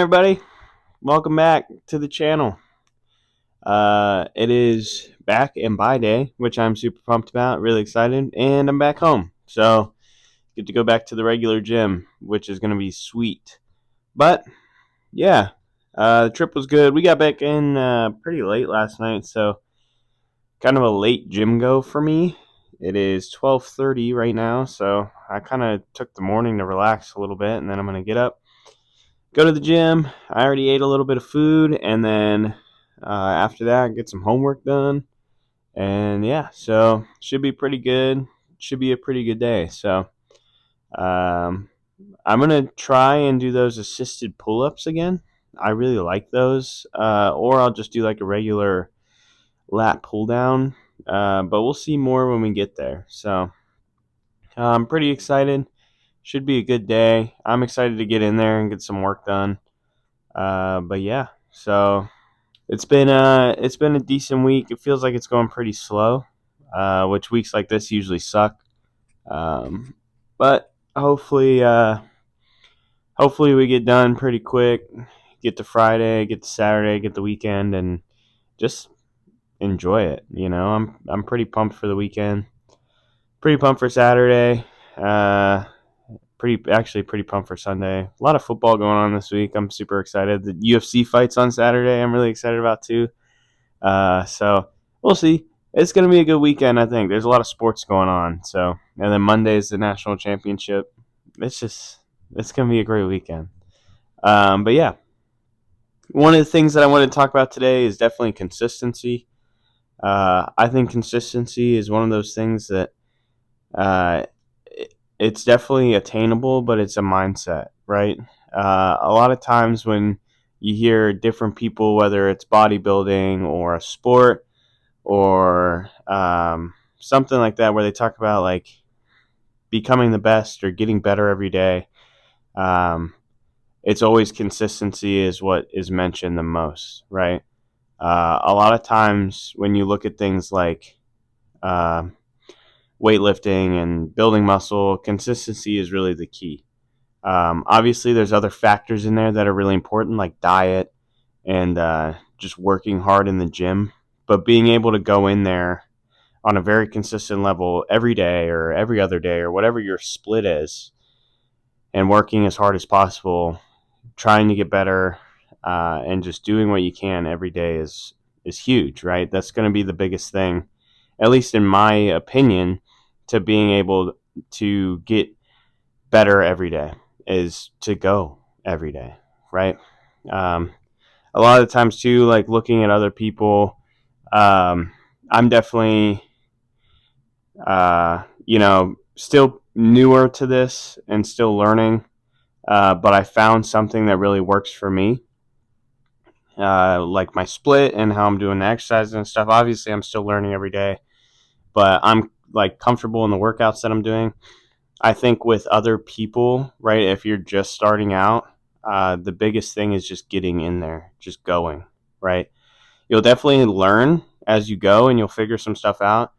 Everybody, welcome back to the channel. It is back and by day, which I'm super pumped about, really excited, and I'm back home. So, get to go back to the regular gym, which is going to be sweet. But, yeah, the trip was good. We got back in pretty late last night, so kind of a late gym go for me. It is 12:30 right now, so I kind of took the morning to relax a little bit, and then I'm going to get up, go to the gym. I already ate a little bit of food, and then after that, get some homework done. And yeah, so should be pretty good. Should be a pretty good day. So um, I'm gonna try and do those assisted pull-ups again. I really like those. Or I'll just do like a regular lat pull down. But we'll see more when we get there. So I'm pretty excited. Should be a good day. I'm excited to get in there and get some work done. But yeah, so it's been a decent week. It feels like it's going pretty slow, which weeks like this usually suck. Um, but hopefully we get done pretty quick. Get to Friday, get to Saturday, get the weekend, and just enjoy it. I'm pretty pumped for the weekend. Pretty pumped for Saturday. Pretty pumped for Sunday. A lot of football going on this week. I'm super excited. The UFC fights on Saturday. I'm really excited about too. So we'll see. It's going to be a good weekend, I think. There's a lot of sports going on. So, and then Monday is the national championship. It's going to be a great weekend. But yeah, one of the things that I want to talk about today is definitely consistency. I think consistency is one of those things that uh, it's definitely attainable, but it's a mindset, right? A lot of times when you hear different people, whether it's bodybuilding or a sport, or something like that, where they talk about like becoming the best or getting better every day. Um, it's always consistency is what is mentioned the most, right? A lot of times when you look at things like uh, weightlifting and building muscle, consistency is really the key. Obviously, there's other factors in there that are really important, like diet and just working hard in the gym. But being able to go in there on a very consistent level every day or every other day or whatever your split is, and working as hard as possible, trying to get better, and just doing what you can every day is huge, right? That's going to be the biggest thing, at least in my opinion, to being able to get better every day is to go every day, right? Um, a lot of the times too, like looking at other people, I'm definitely still newer to this and still learning. But I found something that really works for me, like my split and how I'm doing the exercises and stuff. Obviously, I'm still learning every day, but I'm like comfortable in the workouts that I'm doing. I think with other people, right, if you're just starting out, the biggest thing is just getting in there, just going, right? You'll definitely learn as you go and you'll figure some stuff out.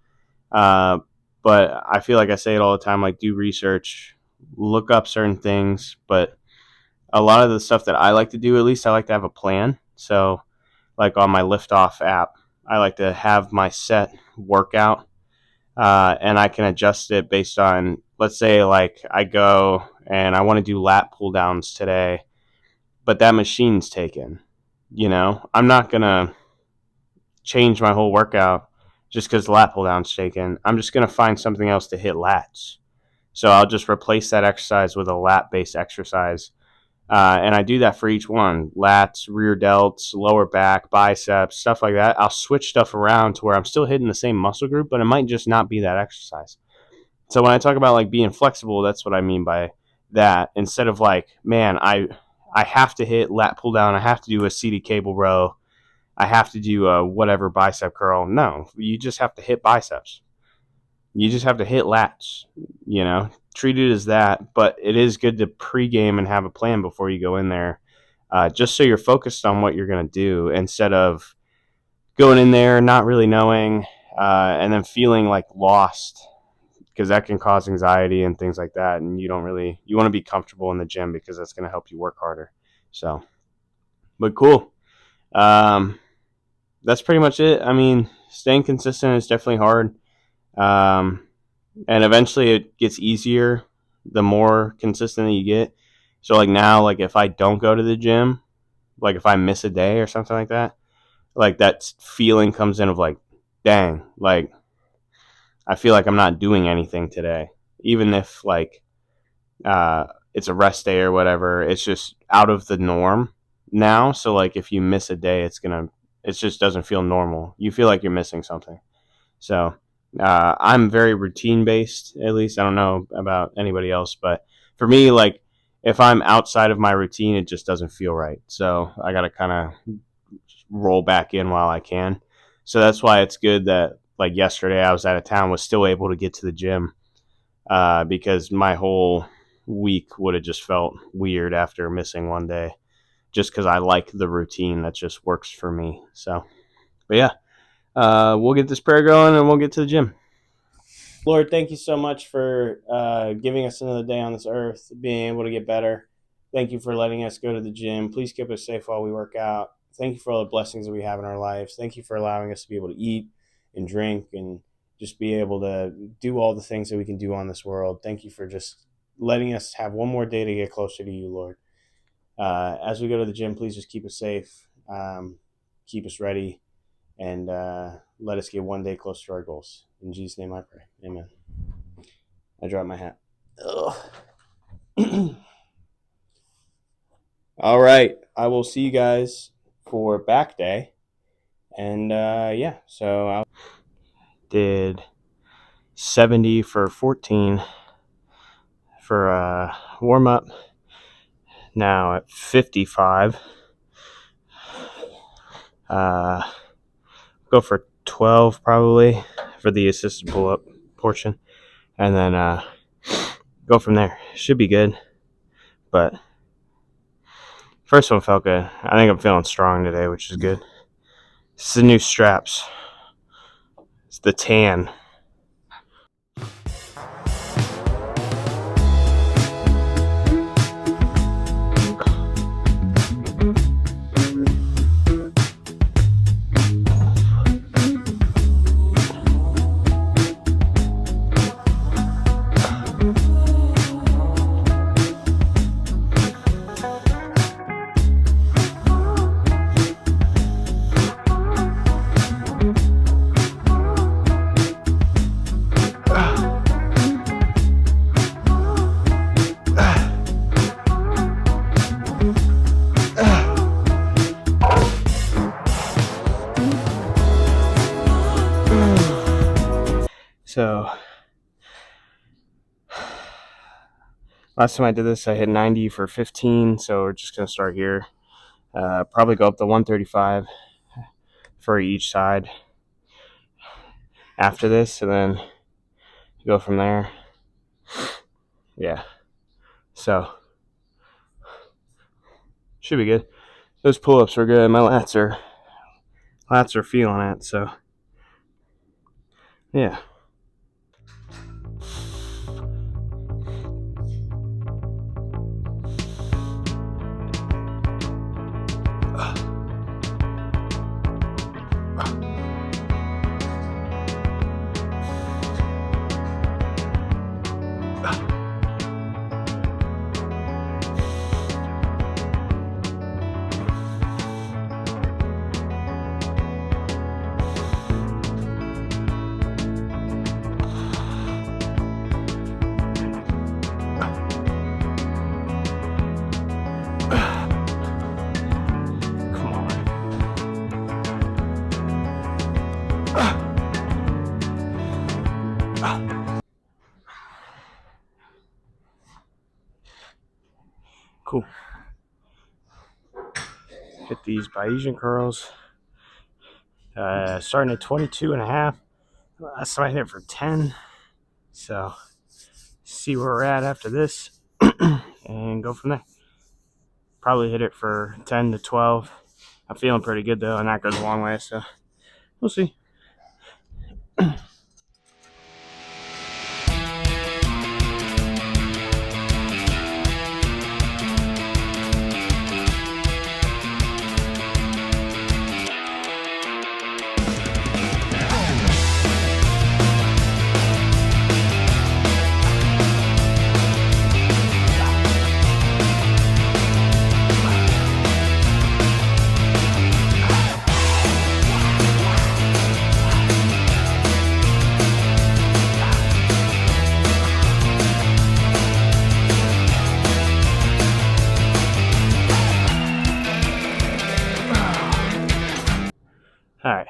Uh, but I feel like I say it all the time, like do research, look up certain things. But a lot of the stuff that I like to do, at least I like to have a plan. So like on my Liftoff app, I like to have my set workout, and I can adjust it based on, let's say like I go and I want to do lat pull downs today, but that machine's taken. I'm not going to change my whole workout just because the lat pull down's taken. I'm just going to find something else to hit lats. So I'll just replace that exercise with a lat based exercise. And I do that for each one: lats, rear delts, lower back, biceps, stuff like that. I'll switch stuff around to where I'm still hitting the same muscle group, but it might just not be that exercise. So when I talk about like being flexible, that's what I mean by that. Instead of like, man, I have to hit lat pull down, I have to do a seated cable row, I have to do a whatever bicep curl. No, you just have to hit biceps. You just have to hit lats. Treat it as that. But it is good to pregame and have a plan before you go in there, just so you're focused on what you're going to do instead of going in there not really knowing, and then feeling like lost, because that can cause anxiety and things like that. And you want to be comfortable in the gym because that's going to help you work harder. So. But cool. That's pretty much it. I mean, staying consistent is definitely hard. Um, and eventually it gets easier the more consistent that you get. So like now, like if I don't go to the gym, like if I miss a day or something like that feeling comes in of like, dang, like I feel like I'm not doing anything today, even if like it's a rest day or whatever. It's just out of the norm now. So like if you miss a day, it just doesn't feel normal. You feel like you're missing something. So I'm very routine based, at least. I don't know about anybody else, but for me, like if I'm outside of my routine, it just doesn't feel right. So I got to kind of roll back in while I can. So that's why it's good that like yesterday I was out of town, was still able to get to the gym because my whole week would have just felt weird after missing one day, just because I like the routine that just works for me. So, but yeah, we'll get this prayer going and we'll get to the gym. Lord, thank you so much for giving us another day on this earth, being able to get better. Thank you for letting us go to the gym. Please keep us safe while we work out. Thank you for all the blessings that we have in our lives. Thank you for allowing us to be able to eat and drink and just be able to do all the things that we can do on this world. Thank you for just letting us have one more day to get closer to you, Lord. As we go to the gym, please just keep us safe, keep us ready, and let us get one day closer to our goals. In Jesus' name I pray. Amen. I dropped my hat. All right. I will see you guys for back day. And yeah, so I did 70 for 14 for warm up. Now at 55. Go for 12 probably for the assisted pull-up portion, and then go from there. Should be good, but first one felt good. I think I'm feeling strong today, which is good. It's the new straps. It's the tan. So last time I did this, I hit 90 for 15. So we're just gonna start here. Probably go up to 135 for each side after this, and then go from there. Yeah. So should be good. Those pull-ups were good. My lats are feeling it. So yeah. Cool. Hit these Bayesian curls. Starting at 22 and a half. Last time I hit it for 10. So see where we're at after this and go from there. Probably hit it for 10 to 12. I'm feeling pretty good though, and that goes a long way. So we'll see. Alright,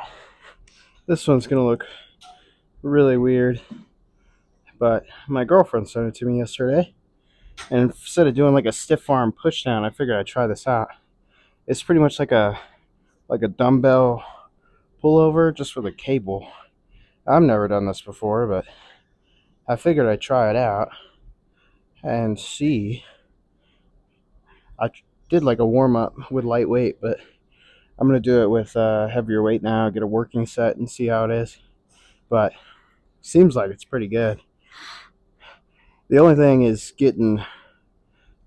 this one's gonna look really weird, but my girlfriend sent it to me yesterday, and instead of doing like a stiff arm push down, I figured I'd try this out. It's pretty much like a dumbbell pullover just with a cable. I've never done this before, but I figured I'd try it out and see. I did like a warm up with lightweight, but I'm gonna do it with heavier weight now, get a working set and see how it is. But seems like it's pretty good. The only thing is getting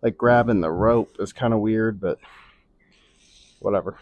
like grabbing the rope is kind of weird, but whatever.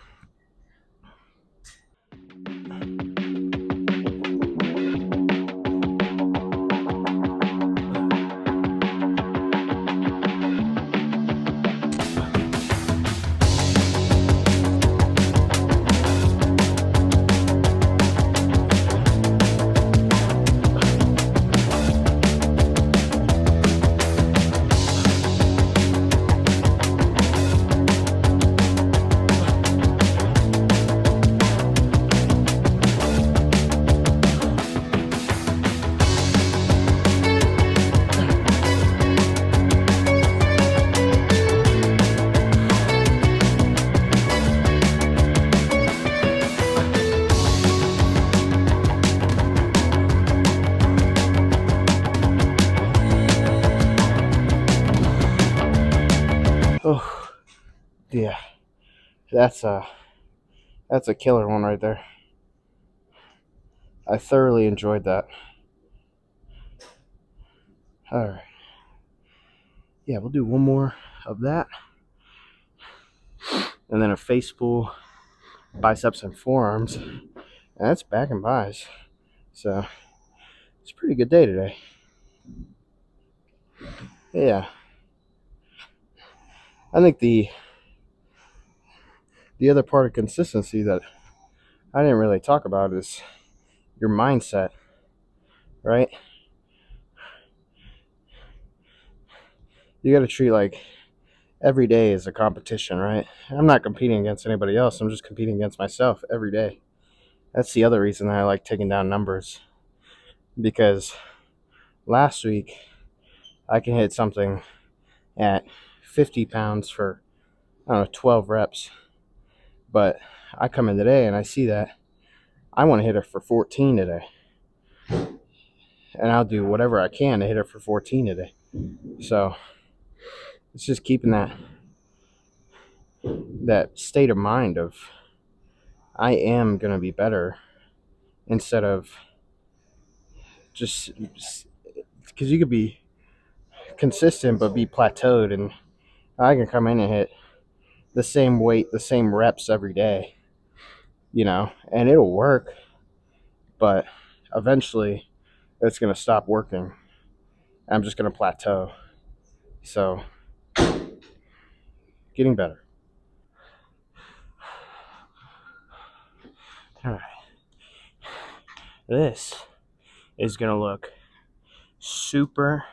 Oh yeah, that's a killer one right there. I thoroughly enjoyed that. All right, yeah, we'll do one more of that, and then a face pull, biceps and forearms, and that's back and buys. So it's a pretty good day today. Yeah, I think the other part of consistency that I didn't really talk about is your mindset, right? You got to treat like every day is a competition, right? I'm not competing against anybody else. I'm just competing against myself every day. That's the other reason that I like taking down numbers, because last week I can hit something at 50 pounds for, I don't know, 12 reps. But I come in today and I see that I want to hit it for 14 today. And I'll do whatever I can to hit it for 14 today. So it's just keeping that state of mind of I am going to be better, instead of just because you could be consistent but be plateaued, and I can come in and hit the same weight, the same reps every day, and it'll work, but eventually it's going to stop working. I'm just going to plateau. So getting better. All right. This is going to look super,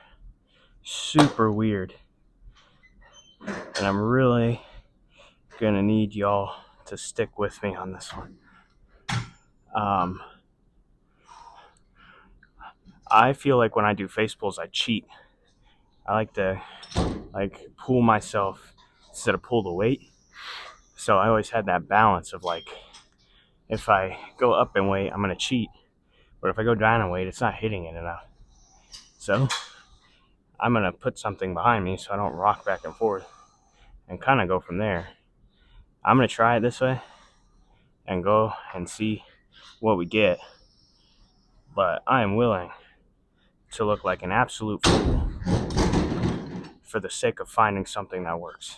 super weird. And I'm really going to need y'all to stick with me on this one. I feel like when I do face pulls, I cheat. I like to pull myself instead of pull the weight. So I always had that balance of like, if I go up in weight, I'm going to cheat. But if I go down in weight, it's not hitting it enough. So I'm going to put something behind me so I don't rock back and forth and kind of go from there. I'm going to try it this way and go and see what we get. But I am willing to look like an absolute fool for the sake of finding something that works.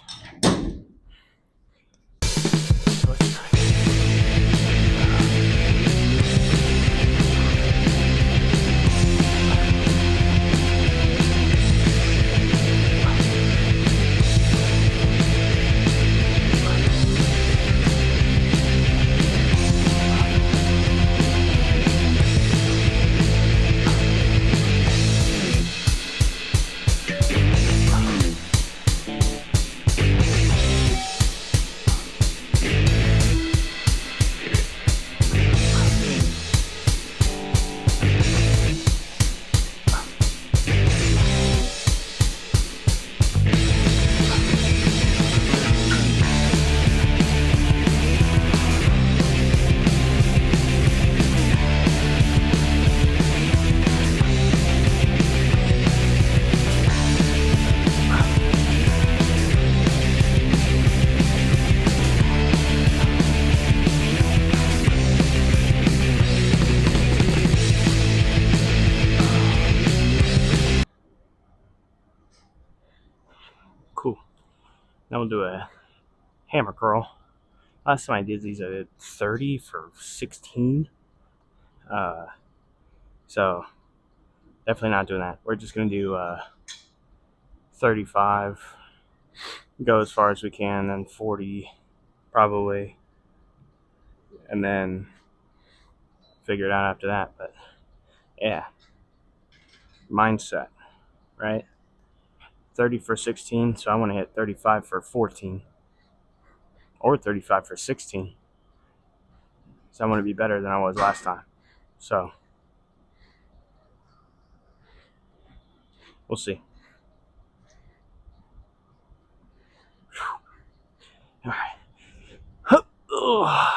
Now we'll do a hammer curl. Last time I did these, I did 30 for 16. So definitely not doing that. We're just going to do 35, go as far as we can, then 40 probably, and then figure it out after that. But yeah, mindset, right? 30 for 16, so I want to hit 35 for 14 or 35 for 16. So I want to be better than I was last time. So we'll see. All right. All right.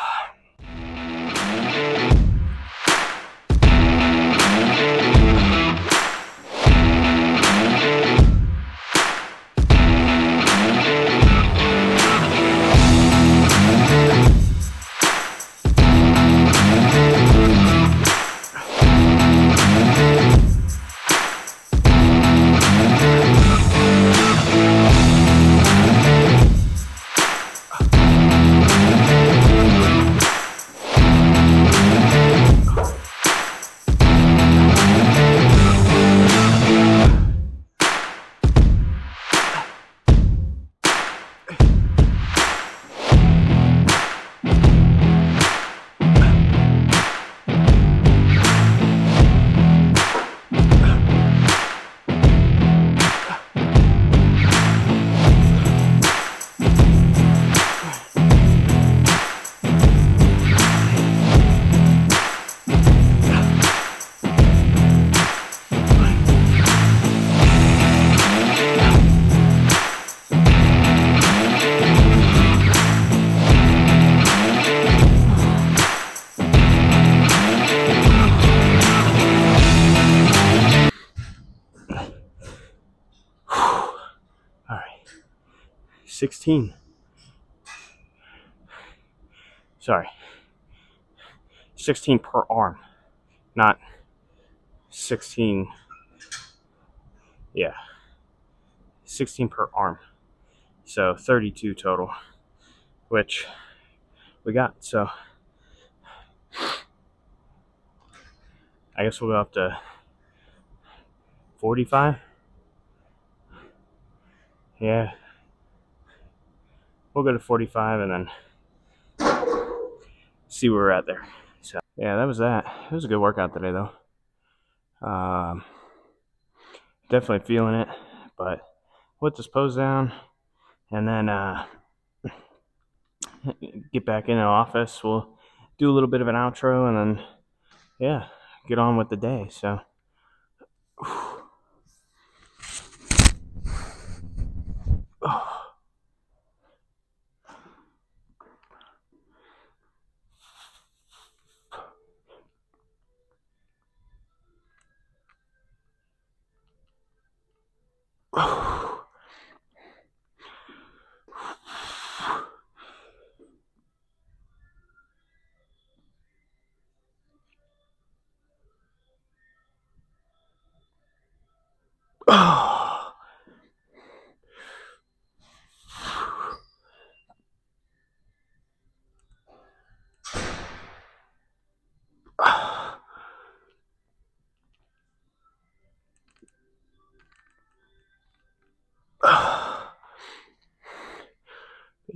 16. Sorry. 16 per arm, not 16. Yeah. 16 per arm. So 32 total, which we got. So I guess we'll go up to 45. Yeah. We'll go to 45 and then see where we're at there. So yeah, that was that. It was a good workout today though. Definitely feeling it, but put this pose down and then get back in the office. We'll do a little bit of an outro and then yeah, get on with the day. So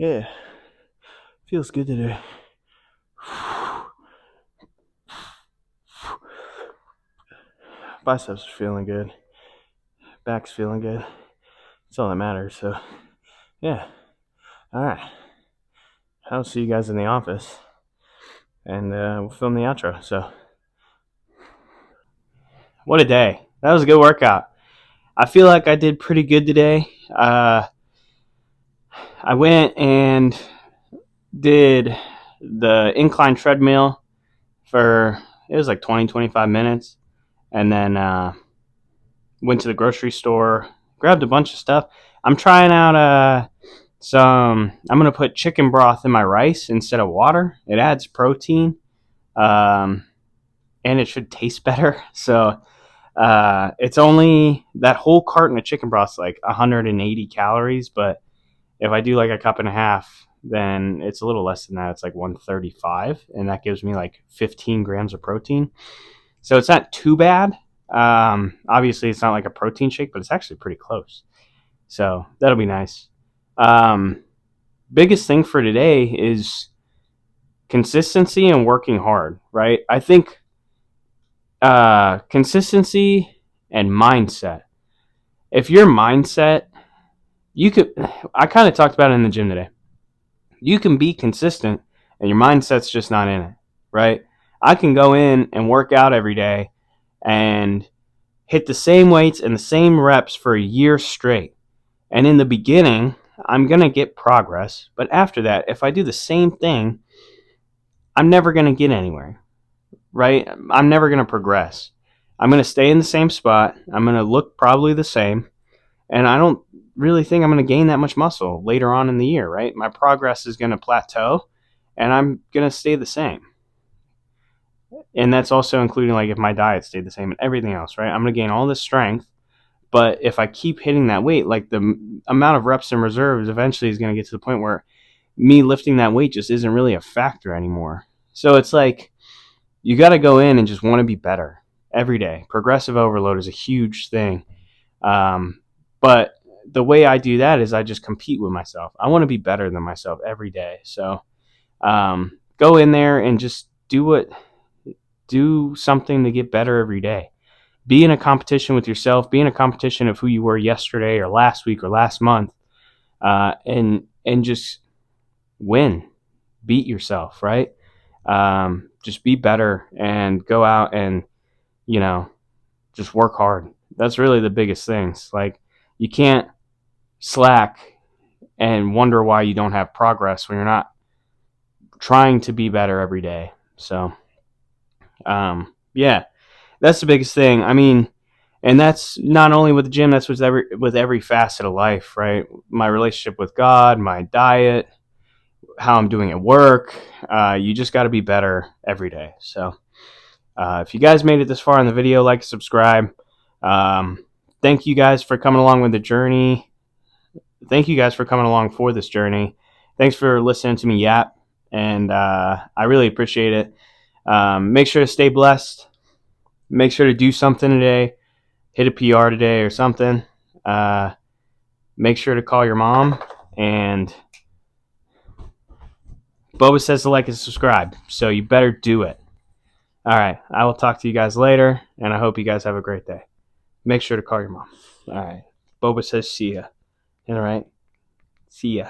yeah, feels good today. Biceps are feeling good. Back's feeling good. That's all that matters. So, yeah. All right. I'll see you guys in the office, and we'll film the outro. So, what a day! That was a good workout. I feel like I did pretty good today. I went and did the incline treadmill for it was like 20-25 minutes, and then went to the grocery store, grabbed a bunch of stuff. I'm trying out I'm gonna put chicken broth in my rice instead of water. It adds protein, and it should taste better. So it's only that whole carton of chicken broth's like 180 calories, but If I do like a cup and a half, then it's a little less than that. It's like 135, and that gives me like 15 grams of protein. So it's not too bad. Obviously, it's not like a protein shake, but it's actually pretty close. So that'll be nice. Biggest thing for today is consistency and working hard, right? I think consistency and mindset. If your mindset, I kind of talked about it in the gym today. You can be consistent and your mindset's just not in it, right? I can go in and work out every day and hit the same weights and the same reps for a year straight. And in the beginning, I'm going to get progress. But after that, if I do the same thing, I'm never going to get anywhere, right? I'm never going to progress. I'm going to stay in the same spot. I'm going to look probably the same. And I don't really think I'm going to gain that much muscle later on in the year, right? My progress is going to plateau and I'm going to stay the same. And that's also including like if my diet stayed the same and everything else, right? I'm going to gain all this strength. But if I keep hitting that weight, like the amount of reps in reserves eventually is going to get to the point where me lifting that weight just isn't really a factor anymore. So it's like you got to go in and just want to be better every day. Progressive overload is a huge thing. But the way I do that is I just compete with myself. I want to be better than myself every day. So go in there and just do something to get better every day. Be in a competition with yourself. Be in a competition of who you were yesterday or last week or last month, and just win. Beat yourself, right? Just be better and go out and just work hard. That's really the biggest things. Like you can't slack and wonder why you don't have progress when you're not trying to be better every day. So, yeah, that's the biggest thing. I mean, and that's not only with the gym, that's with every facet of life, right? My relationship with God, my diet, how I'm doing at work. You just got to be better every day. So if you guys made it this far in the video, like, subscribe. Thank you guys for coming along with the journey. Thank you guys for coming along for this journey. Thanks for listening to me yap, and I really appreciate it. Make sure to stay blessed. Make sure to do something today. Hit a PR today or something. Make sure to call your mom. And Boba says to like and subscribe, so you better do it. All right, I will talk to you guys later, and I hope you guys have a great day. Make sure to call your mom. All right, Boba says see ya. All right, see ya.